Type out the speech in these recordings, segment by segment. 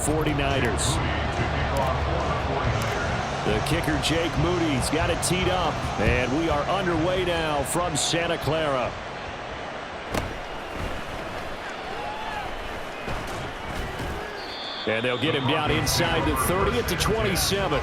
49ers. The kicker, Jake Moody's got it teed up, and we are underway now from Santa Clara. And they'll get him down inside the 30 at the 27.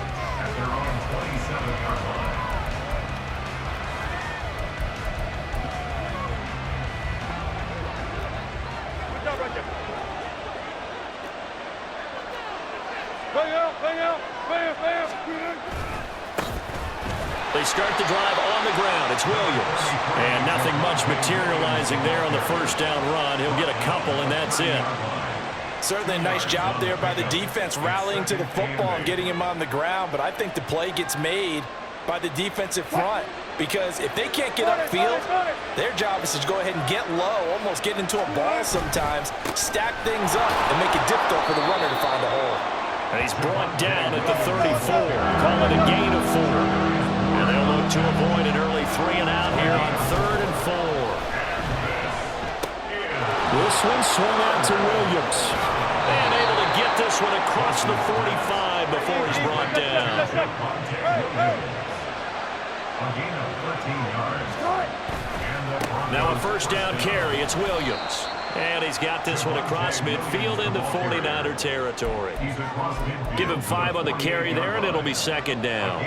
They start the drive on the ground. It's Williams. And nothing much materializing there on the first down run. He'll get a couple, and that's it. Certainly a nice job there by the defense rallying to the football and getting him on the ground. But I think the play gets made by the defensive front. Because if they can't get upfield, their job is to go ahead and get low, almost get into a ball sometimes, stack things up, and make it difficult for the runner to find a hole. And he's brought down at the 34. Call it a gain of 4. And they'll look to avoid an early 3 and out here on 3rd and 4. This one swung out to Williams. And able to get this one across the 45 before he's brought down. Now a first down carry. It's Williams. And he's got this one across midfield into 49er territory. Give him 5 on the carry there, and it'll be 2nd down.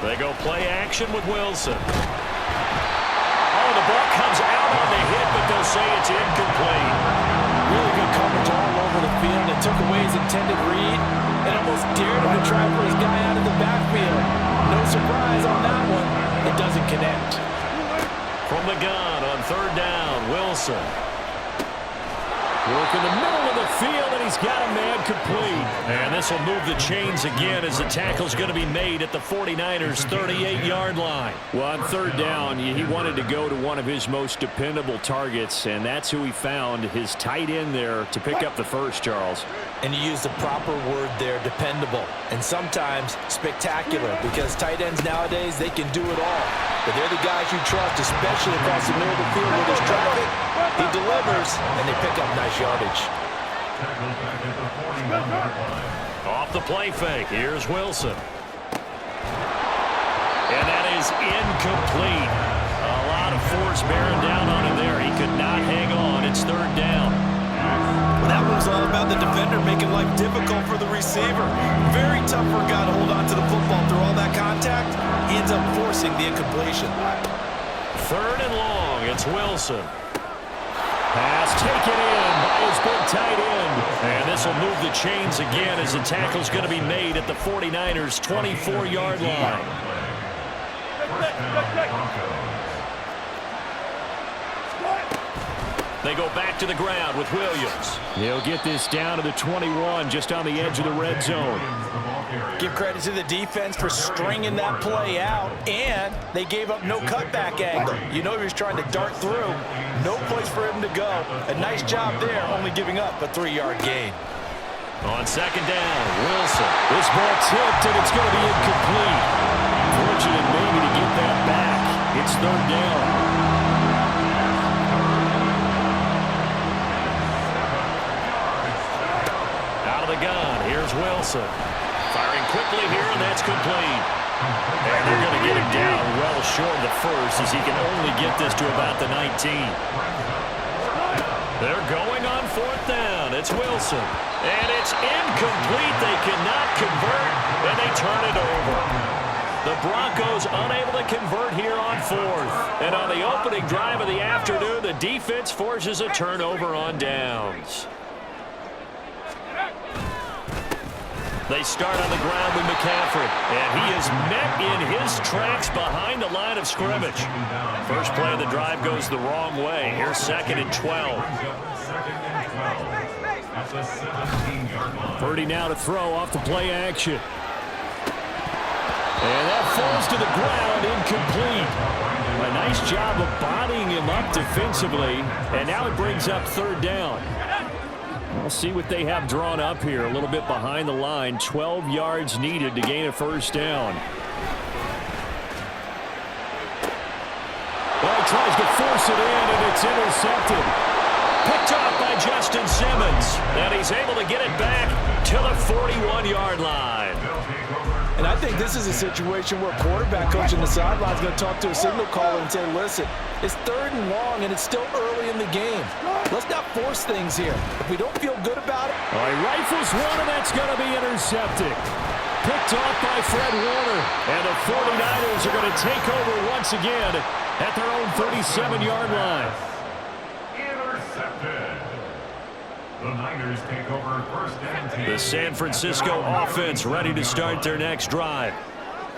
They go play action with Wilson. Oh, the ball comes out on the hit, but they'll say it's incomplete. Really good coverage all over the field. It took away his intended read and almost dared him to try for his guy out of the backfield. No surprise on that one. It doesn't connect. From the gun on 3rd down, Wilson. Work in the middle of the field, and he's got a man complete. And this will move the chains again as the tackle's going to be made at the 49ers' 38-yard line. Well, on 3rd down, he wanted to go to one of his most dependable targets, and that's who he found, his tight end there, to pick up the first, Charles. And you used the proper word there, dependable, and sometimes spectacular, because tight ends nowadays, they can do it all. But they're the guys you trust, especially across the middle of the field where there's traffic. He delivers, and they pick up nice yardage. Off the play fake, here's Wilson. And that is incomplete. A lot of force bearing down on him there. He could not hang on. It's 3rd down. Well, that was all about the defender making life difficult for the receiver. Very tough for a guy to hold on to the football through all that contact. He ends up forcing the incompletion. 3rd and long, it's Wilson. Pass taken in by his big tight end. And this will move the chains again as the tackle's going to be made at the 49ers' 24-yard line. They go back to the ground with Williams. He'll get this down to the 21, just on the edge of the red zone. Give credit to the defense for stringing that play out, and they gave up no cutback angle. You know he was trying to dart through. No place for him to go. A nice job there, only giving up a 3-yard gain. On 2nd down, Wilson. This ball tipped, and it's going to be incomplete. Fortunate maybe to get that back. It's 3rd down. Gun. Here's Wilson. Firing quickly here, and that's complete. And they're going to get him down well short of the first as he can only get this to about the 19. They're going on 4th down. It's Wilson. And it's incomplete. They cannot convert, and they turn it over. The Broncos unable to convert here on 4th. And on the opening drive of the afternoon, the defense forces a turnover on downs. They start on the ground with McCaffrey, and he is met in his tracks behind the line of scrimmage. First play of the drive goes the wrong way. Here's 2nd and 12. Purdy now to throw off the play action. And that falls to the ground, incomplete. A nice job of bodying him up defensively, and now it brings up 3rd down. We'll see what they have drawn up here. A little bit behind the line. 12 yards needed to gain a first down. Well, he tries to force it in, and it's It's intercepted. Picked off by Justin Simmons. And he's able to get it back to the 41-yard line. And I think this is a situation where a quarterback coach on the sideline is going to talk to a signal caller and say, listen, it's 3rd and long, and it's still early in the game. Let's not force things here. If we don't feel good about it. All right, rifles one, and that's going to be intercepted. Picked off by Fred Warner. And the 49ers are going to take over once again at their own 37-yard line. Intercepted. The Niners take over 1st and 10. The San Francisco offense ready to start their next drive.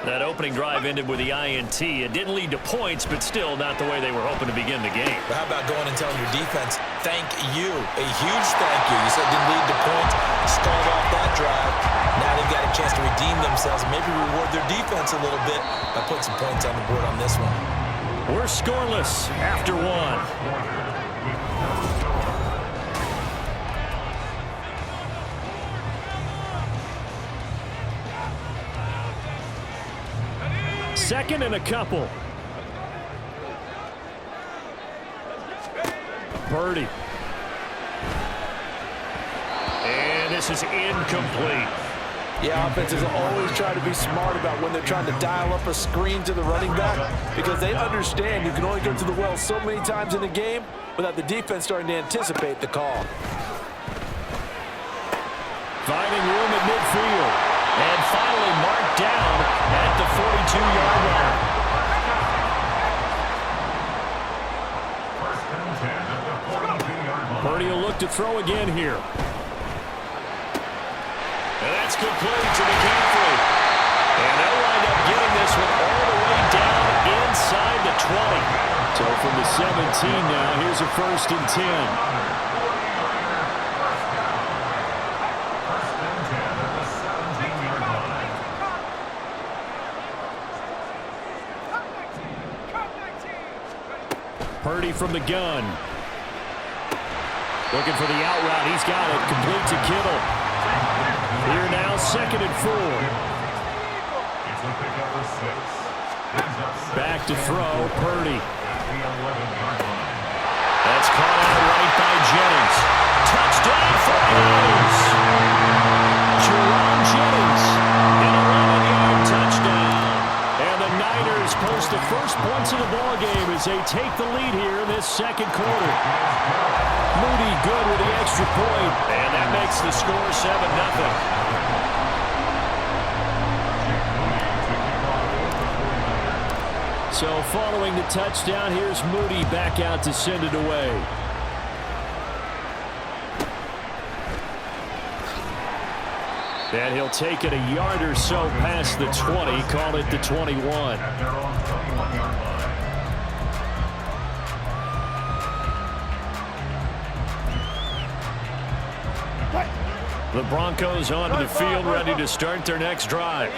That opening drive ended with the INT. It didn't lead to points, but still not the way they were hoping to begin the game. But how about going and telling your defense, thank you, a huge thank you. You said it didn't lead to points, stalled off that drive. Now they've got a chance to redeem themselves and maybe reward their defense a little bit by putting some points on the board on this one. We're scoreless after one. Second and a couple. Purdy. And this is incomplete. Yeah, offenses always try to be smart about when they're trying to dial up a screen to the running back because they understand you can only go to the well so many times in a game without the defense starting to anticipate the call. Finding room at midfield. And finally marked down at the 42-yard line. 1st and 10 at the 42-yard line. Purdy will look to throw again here. And that's complete to McCaffrey. And they'll wind up getting this one all the way down inside the 20. So from the 17 now, here's a 1st and 10. Purdy from the gun. Looking for the out route. He's got it. Complete to Kittle. Here now, 2nd and 4. Back to throw, Purdy. That's caught out right by Jennings. Touchdown 49ers. Jerome Jennings. An 11-yard touchdown. And the Niners post the first points of the ballgame as they take the lead here in this 2nd quarter. Moody good with the extra point, and that makes the score 7-0. So following the touchdown, here's Moody back out to send it away. And he'll take it a yard or so past the 20, call it the 21. The Broncos onto the field, ready to start their next drive.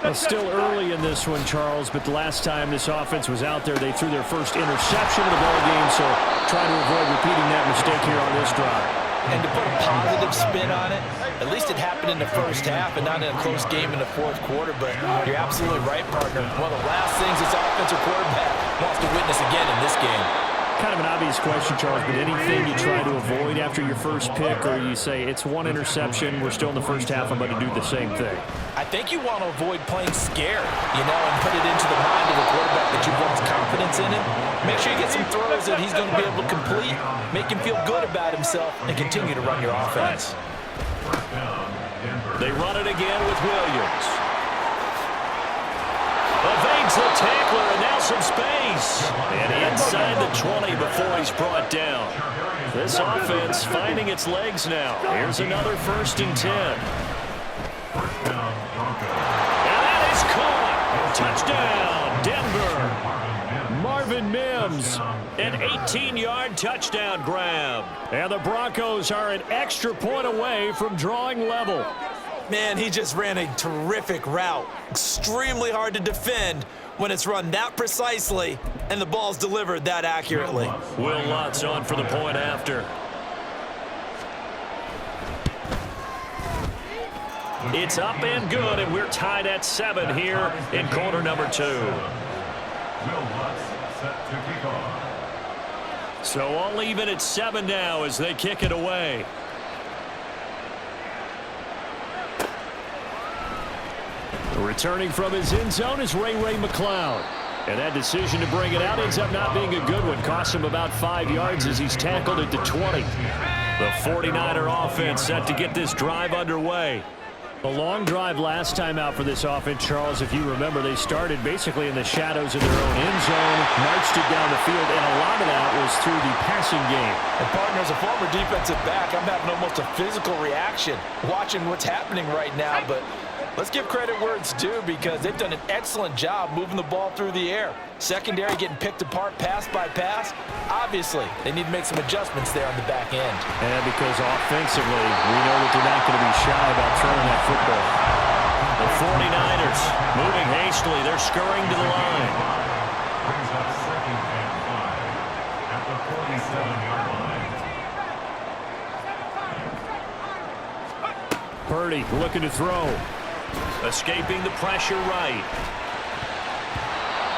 Well, still early in this one, Charles, but the last time this offense was out there, they threw their first interception of the ballgame, so try to avoid repeating that mistake here on this drive. And to put a positive spin on it, at least it happened in the 1st half and not in a close game in the 4th quarter, but you're absolutely right, partner. One of the last things this offensive quarterback wants to witness again in this game. Kind of an obvious question, Charles, but anything you try to avoid after your first pick, or you say it's one interception, we're still in the 1st half, I'm going to do the same thing? I think you want to avoid playing scared, and put it into the mind of the quarterback that you've lost confidence in him. Make sure you get some throws that he's going to be able to complete, make him feel good about himself, and continue to run your offense. They run it again with Williams. Evades the tackler, and now some space. And inside the 20 before he's brought down. This offense finding its legs now. Here's another 1st and 10. And that is caught. Touchdown, Denver. Marvin Mims, an 18-yard touchdown grab. And the Broncos are an extra point away from drawing level. Man, he just ran a terrific route. Extremely hard to defend when it's run that precisely and the ball's delivered that accurately. Will Lutz on for the point after. It's up and good, and we're tied at 7 here in quarter number 2. Will Lutz set to kick off. So all even at 7 now as they kick it away. Returning from his end zone is Ray McCloud. And that decision to bring it out ends up not being a good one. Costs him about 5 yards as he's tackled at the 20. The 49er offense set to get this drive underway. A long drive last time out for this offense, Charles. If you remember, they started basically in the shadows of their own end zone, marched it down the field, and a lot of that was through the passing game. And partner, as a former defensive back, I'm having almost a physical reaction watching what's happening right now. But let's give credit where it's due because they've done an excellent job moving the ball through the air. Secondary getting picked apart pass by pass. Obviously, they need to make some adjustments there on the back end. And because offensively, we know that they're not going to be shy about throwing that football. The 49ers moving hastily. They're scurrying to the line. Brings up second and 5 at the 47-yard line. Purdy looking to throw. Escaping the pressure right.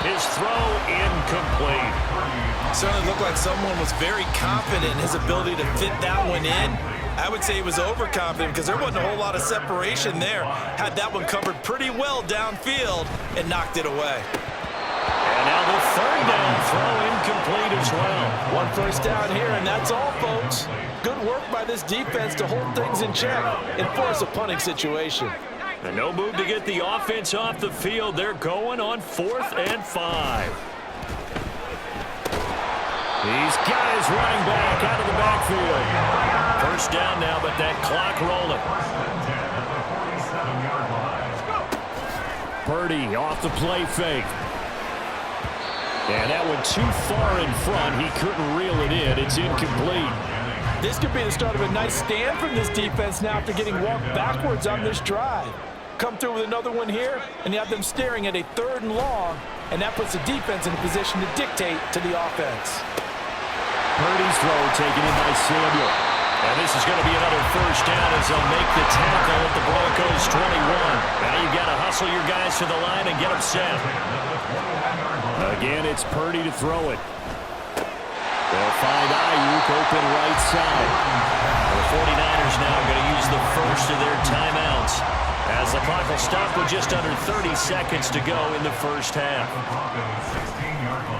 His throw incomplete. Certainly looked like someone was very confident in his ability to fit that one in. I would say he was overconfident because there wasn't a whole lot of separation there. Had that one covered pretty well downfield and knocked it away. And now the third down throw incomplete as well. One first down here, and that's all, folks. Good work by this defense to hold things in check and force a punting situation. And no move to get the offense off the field. They're going on 4th and 5. He's got his running back out of the backfield. First down now, but that clock rolling. Purdy off the play fake. And that went too far in front. He couldn't reel it in. It's incomplete. This could be the start of a nice stand from this defense now after getting walked backwards on this drive. Come through with another one here, and you have them staring at a 3rd and long, and that puts the defense in a position to dictate to the offense. Purdy's throw taken in by Samuel. And this is going to be another first down as they'll make the tackle at the Broncos 21. Now you've got to hustle your guys to the line and get them set. Again, it's Purdy to throw it. They'll find Ayuk open right side. The 49ers now going to use the first of their timeouts as the clock will stop with just under 30 seconds to go in the first half.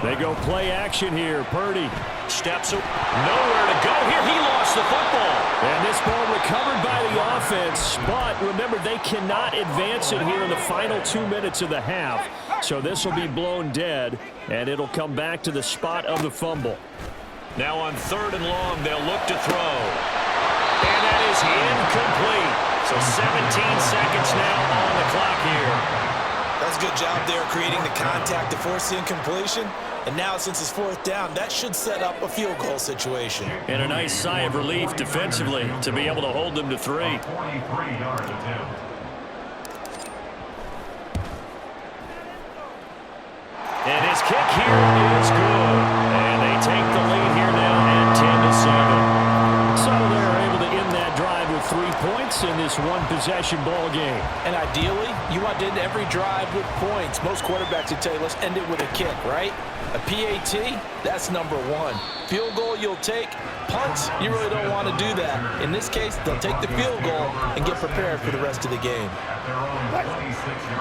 They go play action here. Purdy steps up. Nowhere to go here. He lost the football. And this ball recovered by the offense. But remember, they cannot advance it here in the final 2 minutes of the half. So this will be blown dead, and it'll come back to the spot of the fumble. Now on 3rd and long, they'll look to throw. And that is incomplete. So 17 seconds now on the clock here. That's a good job there creating the contact to force the incompletion. And now since it's 4th down, that should set up a field goal situation. And a nice sigh of relief defensively to be able to hold them to 3. 23-yard attempt. And his kick here is good. And they take the lead here now at 10-7. So they're able to end that drive with 3 points in this one-possession ball game. And ideally, you want to end every drive with points. Most quarterbacks would tell you, let's end it with a kick, right? A PAT, that's number 1. Field goal you'll take. Punts, you really don't want to do that. In this case, they'll take the field goal and get prepared for the rest of the game.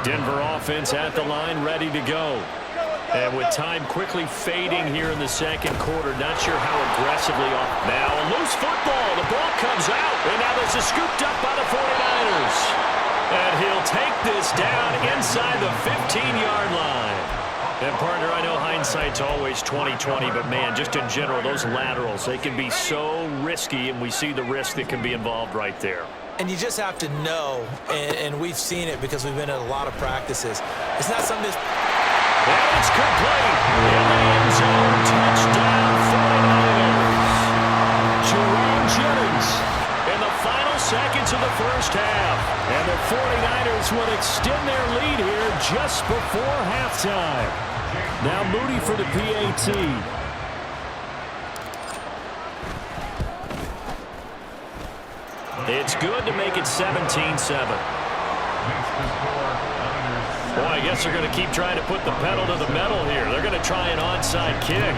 Denver offense at the line, ready to go. And with time quickly fading here in the second quarter, not sure how aggressively off. Now a loose football. The ball comes out. And now this is scooped up by the 49ers. And he'll take this down inside the 15-yard line. And partner, I know hindsight's always 20/20, but man, just in general, those laterals, they can be so risky, and we see the risk that can be involved right there. And you just have to know, and we've seen it because we've been at a lot of practices. It's not something that's... And it's complete. In the end zone, touchdown 49ers. Jerome Jennings in the final seconds of the first half. And the 49ers will extend their lead here just before halftime. Now Moody for the PAT. It's good to make it 17-7. Boy, I guess they're going to keep trying to put the pedal to the metal here. They're going to try an onside kick.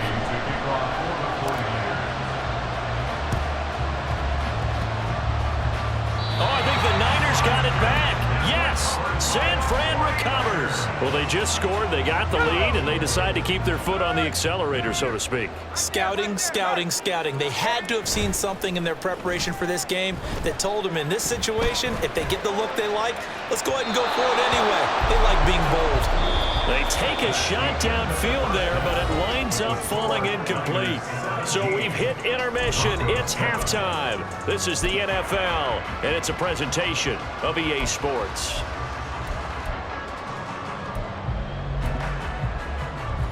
covers. Well, they just scored, they got the lead, and they decide to keep their foot on the accelerator, so to speak. Scouting, scouting, scouting. They had to have seen something in their preparation for this game that told them in this situation, if they get the look they like, let's go ahead and go for it anyway. They like being bold. They take a shot downfield there, but it winds up falling incomplete. So we've hit intermission. It's halftime. This is the NFL, and it's a presentation of EA Sports.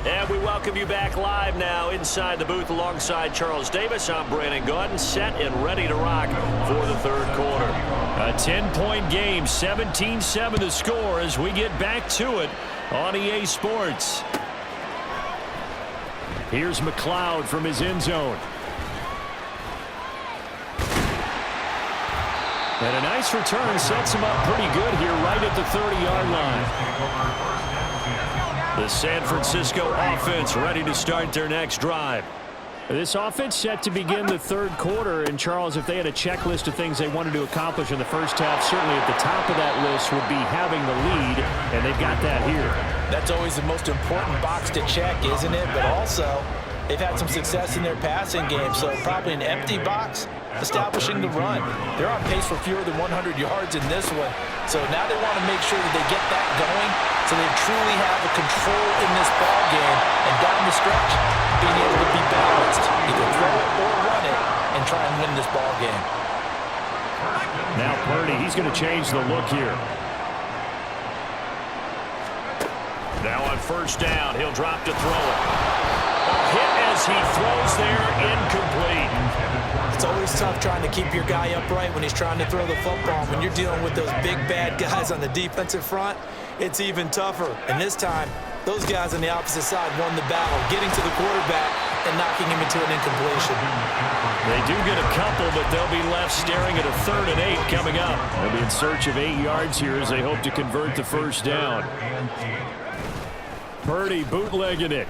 And we welcome you back live now inside the booth alongside Charles Davis. I'm Brandon Gaudin, set and ready to rock for the third quarter. A 10-point game, 17-7 the score as we get back to it on EA Sports. Here's McLeod from his end zone. And a nice return sets him up pretty good here right at the 30-yard line. The San Francisco offense ready to start their next drive. This offense set to begin the third quarter. And, Charles, if they had a checklist of things they wanted to accomplish in the first half, certainly at the top of that list would be having the lead, and they've got that here. That's always the most important box to check, isn't it? But also, they've had some success in their passing game, so probably an empty box, establishing the run. They're on pace for fewer than 100 yards in this one, so now they want to make sure that they get that going so they truly have a control in this ball game, and down the stretch, being able to be balanced, either throw it or run it, and try and win this ball game. Now Purdy, he's going to change the look here. Now on first down, he'll drop to throw it. A hit as he throws there, incomplete. It's always tough trying to keep your guy upright when he's trying to throw the football. When you're dealing with those big, bad guys on the defensive front, it's even tougher. And this time, those guys on the opposite side won the battle, getting to the quarterback and knocking him into an incompletion. They do get a couple, but they'll be left staring at a 3rd and 8 coming up. They'll be in search of 8 yards here as they hope to convert the first down. Purdy bootlegging it.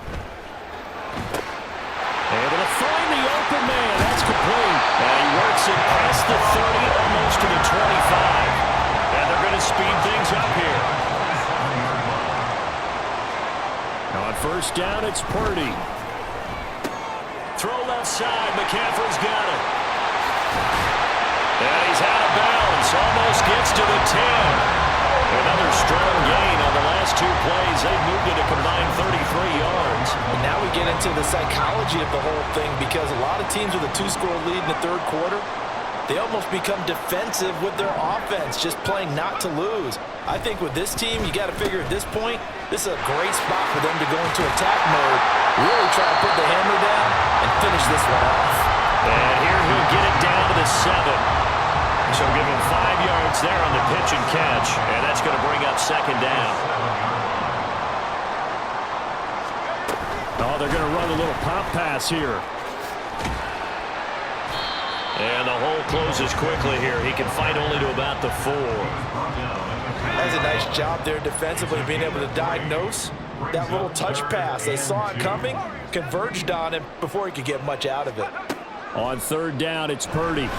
Able to find the open man. That's complete. And he works it past the 30, almost to the 25. And they're going to speed things up here. Now on first down, it's Purdy. Throw left side. McCaffrey's got it. And he's out of bounds. Almost gets to the 10. Another strong gain on the last 2 plays. They've moved it a combined 33 yards. And now we get into the psychology of the whole thing, because a lot of teams with a 2-score lead in the third quarter, they almost become defensive with their offense, just playing not to lose. I think with this team, you got to figure at this point, this is a great spot for them to go into attack mode, really try to put the hammer down and finish this one off. And here he'll get it down to the 7. So give him 5 yards there on the pitch and catch, and that's going to bring up second down. Oh, they're going to run a little pop pass here. And the hole closes quickly here. He can fight only to about the 4. That's a nice job there defensively, being able to diagnose that little touch pass. They saw it coming, converged on him before he could get much out of it. On third down, it's Purdy. And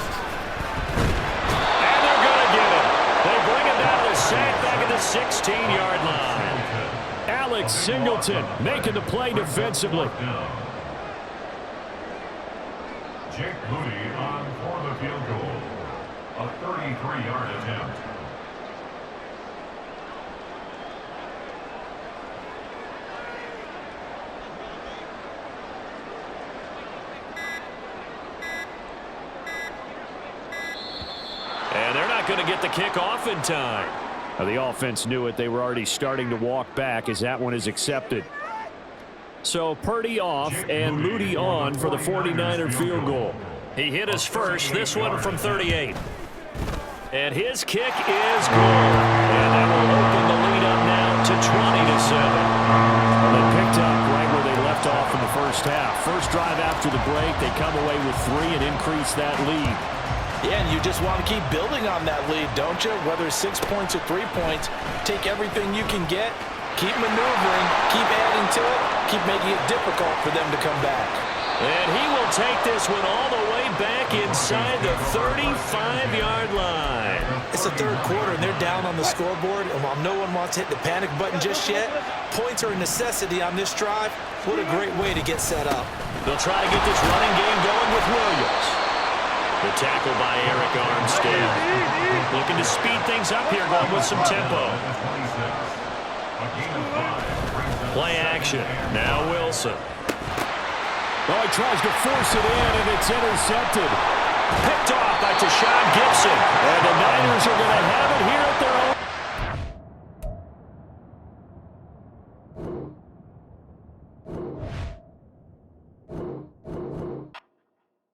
they're going to get him. They bring him down to the sack back at the 16-yard line. Alex Singleton making the play defensively. Jake Moody on for the field goal. A 33-yard attempt. And they're not going to get the kickoff in time. Now, the offense knew it. They were already starting to walk back as that one is accepted. So Purdy off and Moody on for the 49er field goal. He hit his first, this one from 38. And his kick is good. And that will open the lead up now to 20-7. They picked up right where they left off in the first half. First drive after the break, they come away with 3 and increase that lead. Yeah, and you just want to keep building on that lead, don't you? Whether it's 6 points or 3 points, take everything you can get, keep maneuvering, keep adding to it, keep making it difficult for them to come back. And he will take this one all the way them back inside the 35-yard line. It's the third quarter, and they're down on the scoreboard. And while no one wants to hit the panic button just yet, points are a necessity on this drive. What a great way to get set up. They'll try to get this running game going with Williams. The tackle by Eric Armstead. Looking to speed things up here, going with some tempo. Play action. Now Wilson. Oh, he tries to force it in, and it's intercepted. Picked off by Tashawn Gibson. And the Niners are going